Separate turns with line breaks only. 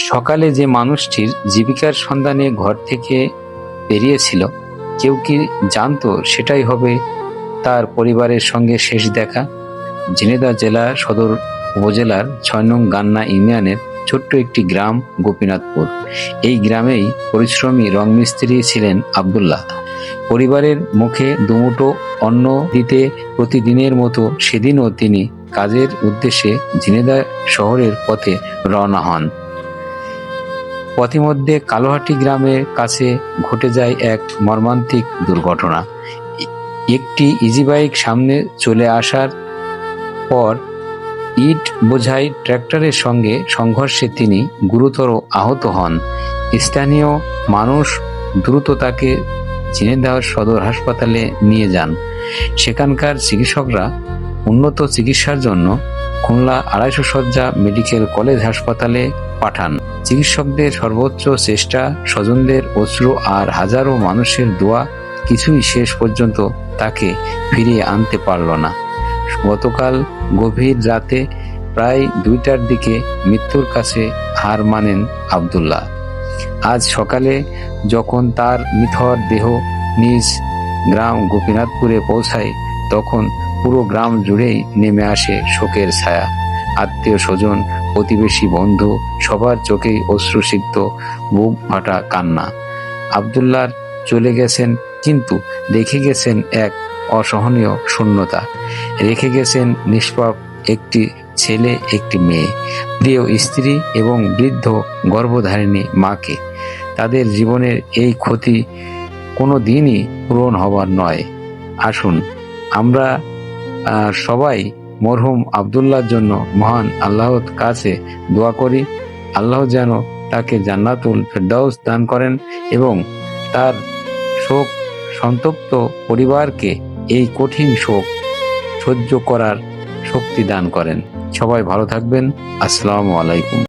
সকালে যে মানুষটির জীবিকার সন্ধানে ঘর থেকে বেরিয়েছিল, কেউ কি জানতো সেটাই হবে তার পরিবারের সঙ্গে শেষ দেখা? ঝিনাইদহ জেলা সদর উপজেলার ৬ নং গান্না ইউনিয়নের ছোট্ট একটি গ্রাম গোপীনাথপুর। এই গ্রামেই পরিশ্রমী রং মিস্ত্রি ছিলেন আব্দুল্লাহ। পরিবারের মুখে দুমুঠো অন্ন দিতে প্রতিদিনের মতো সেদিনও তিনি কাজের উদ্দেশ্যে ঝিনাইদহ শহরের পথে রওনা হন। পথিমধ্যে কালোহাটি গ্রামের কাছে ঘটে যায় এক মর্মান্তিক দুর্ঘটনা। একটি ইজিবাইক সামনে চলে আসার পর ইট বোঝাই ট্রাক্টরের সঙ্গে সংঘর্ষে তিনি গুরুতর আহত হন। স্থানীয় মানুষ দ্রুত তাকে ঝিনাইদহ সদর হাসপাতালে নিয়ে যান। সেখানকার চিকিৎসকরা উন্নত চিকিৎসার জন্য খুলনা ২৫০ শয্যা মেডিকেল কলেজ হাসপাতালে পাঠান। চিকিৎসকদের সর্বোচ্চ চেষ্টা, স্বজনদের অশ্রু আর হাজারো মানুষের দোয়া কিছুই শেষ পর্যন্ত তাকে ফিরিয়ে আনতে পারল না। গতকাল গভীর রাতে প্রায় ২টার দিকে মৃত্যুর কাছে হার মানেন আব্দুল্লাহ। আজ সকালে যখন তার নিথর দেহ নিজ গ্রাম গোপীনাথপুরে পৌঁছায়, তখন পুরো গ্রাম জুড়েই নেমে আসে শোকের ছায়া। আত্মীয় স্বজন, প্রতিবেশী, বন্ধু সবার চোখেই অশ্রুসিক্ত, বুক ফাটা কান্না। আব্দুল্লাহ চলে গেছেন, কিন্তু রেখে গেছেন এক অসহনীয় শূন্যতা। রেখে গেছেন নিষ্পাপ একটি ছেলে, একটি মেয়ে, প্রিয় স্ত্রী এবং বৃদ্ধ গর্ভধারিণী মাকে। তাদের জীবনের এই ক্ষতি কোনো দিনই পূরণ হবার নয়। আসুন আমরা সবাই মরহুম আব্দুল্লাহর জন্য মহান আল্লাহর কাছে দোয়া করি। আল্লাহ যেন তাকে জান্নাতুল ফেরদাউস দান করেন এবং তার শোক সন্তপ্ত পরিবারকে এই কঠিন শোক সহ্য করার শক্তি দান করেন। সবাই ভালো থাকবেন। আসসালামু আলাইকুম।